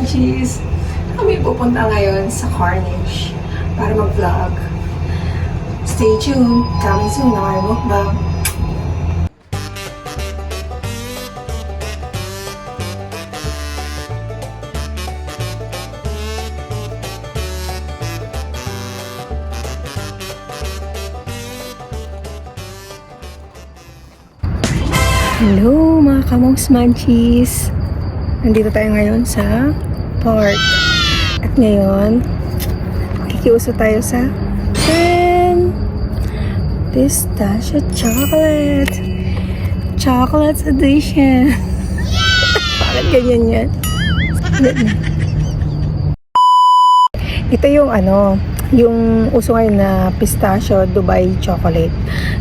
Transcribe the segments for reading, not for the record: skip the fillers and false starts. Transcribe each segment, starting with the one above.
Munchies! Kami pupunta ngayon sa Cornish para mag-vlog. Stay tuned! Coming soon na kayo mukbang. Hello mga Kamongs Munchies! Nandito tayo ngayon sa park. At ngayon, kikiuso tayo sa Pistachio Chocolate! Chocolate Edition! Bakit ganyan yan? Ito yung yung uso ngayon na pistachio Dubai chocolate.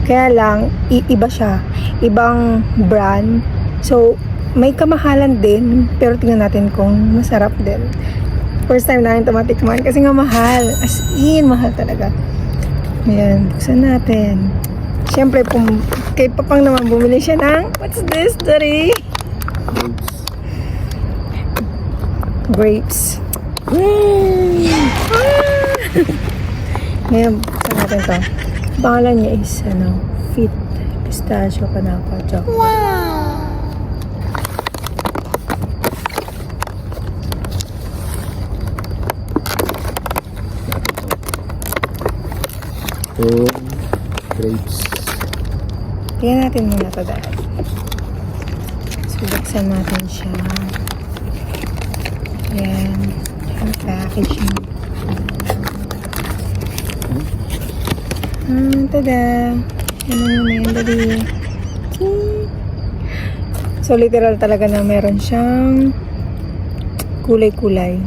Kaya lang, iba siya. Ibang brand. So, may kamahalan din. Pero tingnan natin kung masarap din. First time namin tumatikman kasi nga mahal. As in, mahal talaga. Ayan, buksan natin. Siyempre, kay Papang naman bumili siya ng, what's this, Daddy? Grapes. Ngayon, buksan natin to. Pangalan niya is, Fit Pistachio Panapa Chocolate. Wow! Grapes. Tingnan natin muna to dahil. So, buksan natin siya. Ayan. Ang packaging. Tada! Ano muna yan, Daddy? So, literal talaga na meron siyang kulay-kulay.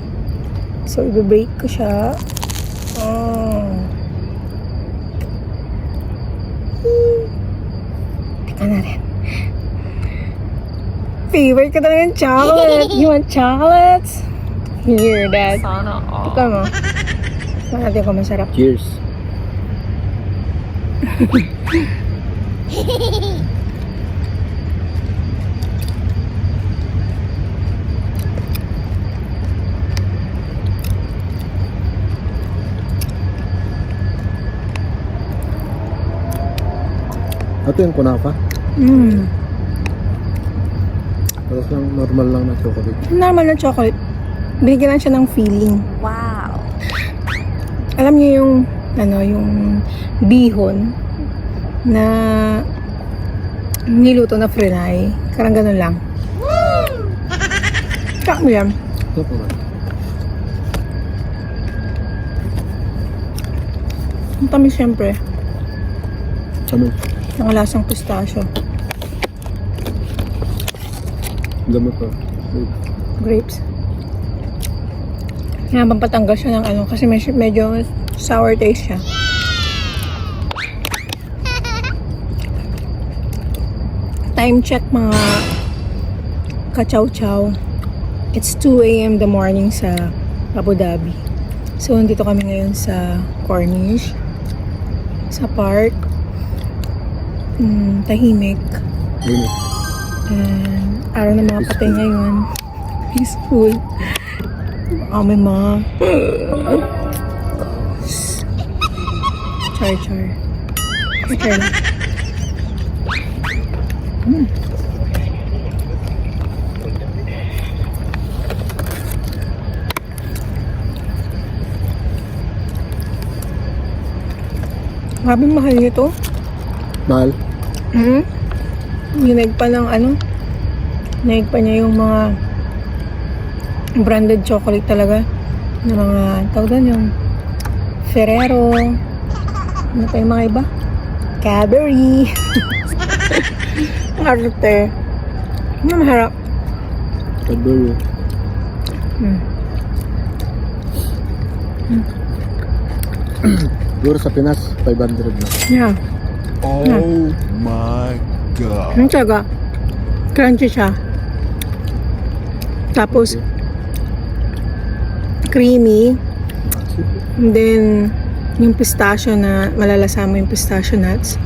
So, i-break ko siya. Tignan natin. Favorite ko talaga yung chocolate. You want chocolates? Here, Dad. Sana all. Ikaw mo. Tignan natin kung masarap. Cheers. Ito yung kunafa. Tapos lang normal lang na chocolate. Normal na chocolate. Binigyan lang siya ng feeling. Wow. Alam niyo yung yung bihon na niluto na frenay. Karang ganun lang. Kaka mo yan. Ito po ba? Ang tamis siyempre. Ano? Ang lasang pistachio. Gamot pa. Grapes. Habang patanggal siya ng kasi medyo sour taste siya. Time check mga kachow-chow. It's 2 a.m. the morning sa Abu Dhabi. So, nandito kami ngayon sa Cornish. Sa park. Tahimik. Init. And araw ng mga patay ngayon. Peaceful. May mga char. Okay lang. Grabing mahal nito. Mahal? Ginag pa ng Ginag pa niya yung mga branded chocolate talaga. Ng mga, tawag doon yung Ferrero. Ano pa yung mga iba? Cadbury. Arte. Ano maharap? Cadbury. Siguro sa Pinas, 500 na. Yeah. Oh my God. Ang tsaga. Crunchy siya. Tapos, creamy. And then, yung pistachio na malalasa mo yung pistachio nuts.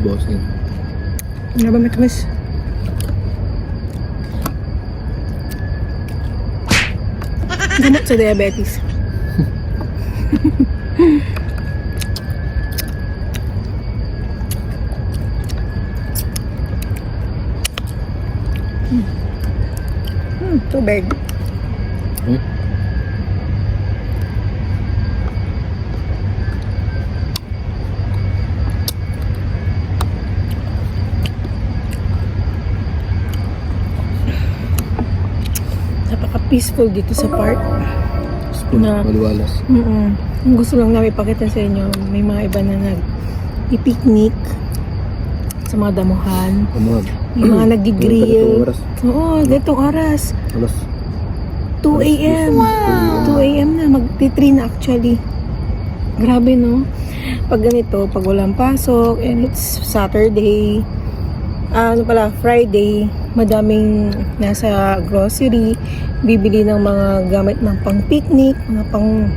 Bossing. Ano ba matamis? Gamot sa diabetes. Tubig. Hmm? Napaka-peaceful dito sa park. Spoon, Na- maliwalas. Ang gusto lang namin ipakita sa inyo, may mga iba na nag-picnic sa mga damuhan. Ano? Yung mga nag-grill. Oras. Oo, ganitong oras. Alas. 2 a.m. 2 a.m. na, mag-3 na actually. Grabe, no? Pag ganito, pag walang pasok, and it's Saturday, Friday, madaming nasa grocery, bibili ng mga gamit ng pang-picnic, mga pang,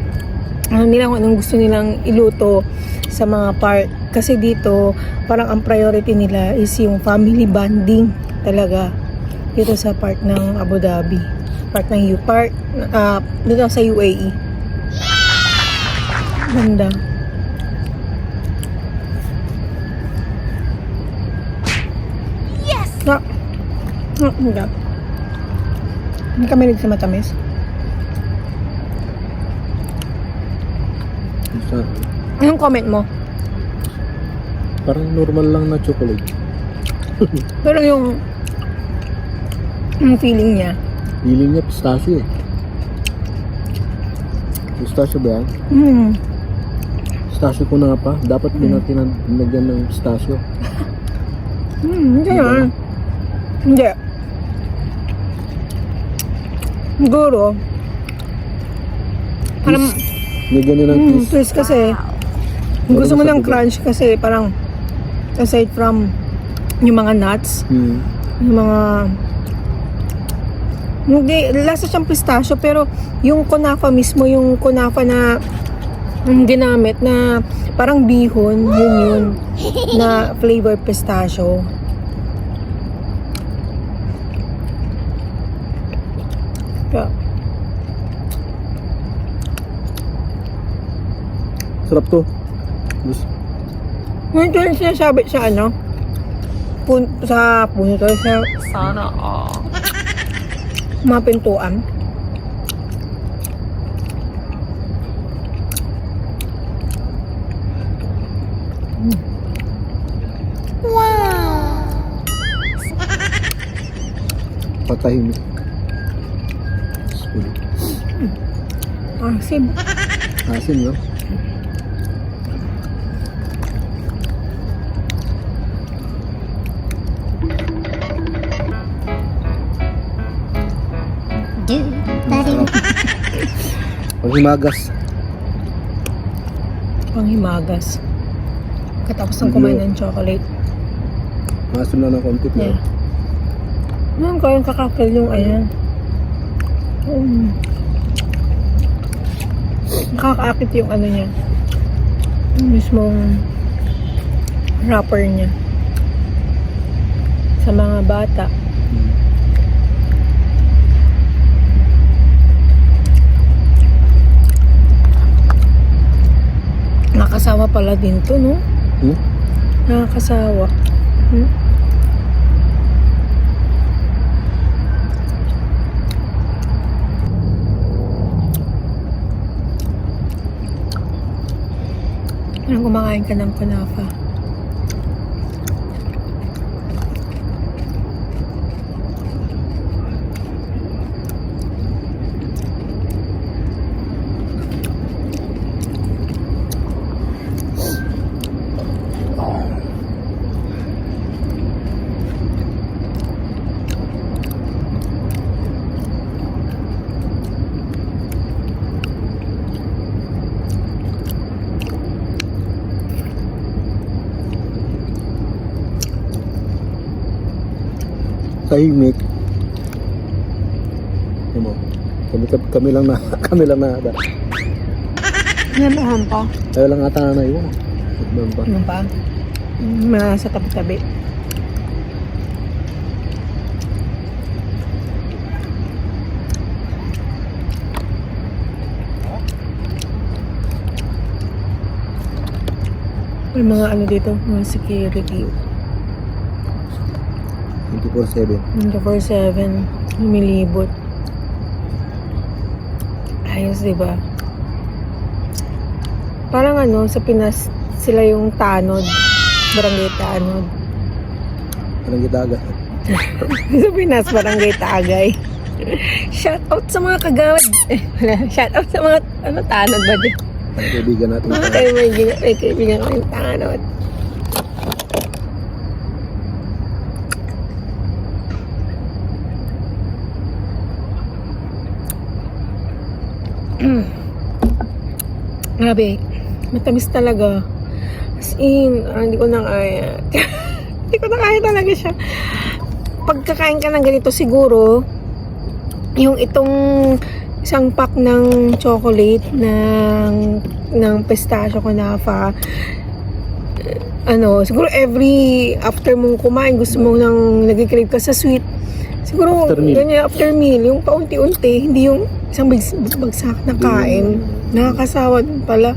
nila kung anong gusto nilang iluto sa mga park. Kasi dito, parang ang priority nila is yung family bonding talaga dito sa park ng Abu Dhabi. Park ng park dito sa UAE. Ganda. Yes! Ganda. Hindi kami rin sa matamis. Isa. Anong comment mo? Parang normal lang na chocolate. Pero yung feeling niya, Feeling niya pistachio eh. Pistachio ba yan? Pistachio ko na pa. Dapat din natin nagyan ng pistachio. hindi yan. Hindi. Siguro, parang, Nagyan nila ng kiss. twist kasi, gusto mo ng crunch kasi parang, aside from yung mga nuts, yung mga, hindi, lasa siyang pistachio, pero yung kunafa mismo, yung kunafa na ginamit na parang bihon, yun na flavor pistachio. Kaya, Sarap to. Gusto. Ngayon ito yung sinasabi sa ano? Sa puno to, sa Sana all. mga pintuan. Patahimik. Spoon. Asim. Asin, no? Sarap. Pag himagas. Panghimagas. Katapos ng kumain ng chocolate. Masim na ng konti. Yeah. Ngayon ko yung kakakil yung ayan. Nakakaakit yung ano niya. Yung mismong wrapper niya. Sa mga bata. Nakakasawa pala din to, no? Nakakasawa. Parang kumakain ka ng kunafa. Tahimik. Ano mo? Kami lang na Nanahan pa. Tayo lang ata na naiwan. Doon pa. Ano pa? Mga sa tabi-tabi. May mga ano dito, mga security. 24/7. 24/7. Lumilibot. Ayos, diba? Parang ano, sa Pinas, sila yung tanod. Barangay tanod. Anong gitaga? Sa Pinas, barangay tagay. Shout out sa mga kagawad. Shout out sa mga tanod ba di? Ang kaibigan natin. Mga kaibigan ko yung tanod. Grabe, matamis talaga. As in, hindi ko na kaya. Hindi ko na kaya talaga siya. Pagkakain ka ng ganito siguro, yung itong isang pack ng chocolate ng pistachio kunafa, ano, siguro every after mong kumain, gusto mo nang nag-crave ka sa sweet. Siguro, After meal. ganyan, after meal, yung paunti-unti, hindi yung isang bagsak na kain. Nakakasawa din pala.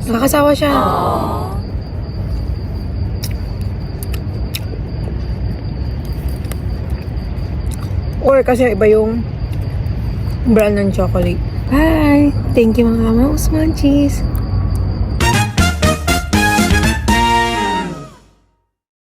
Nakakasawa siya. Or kasi iba yung brand ng chocolate. Bye! Thank you mga mouse munchies!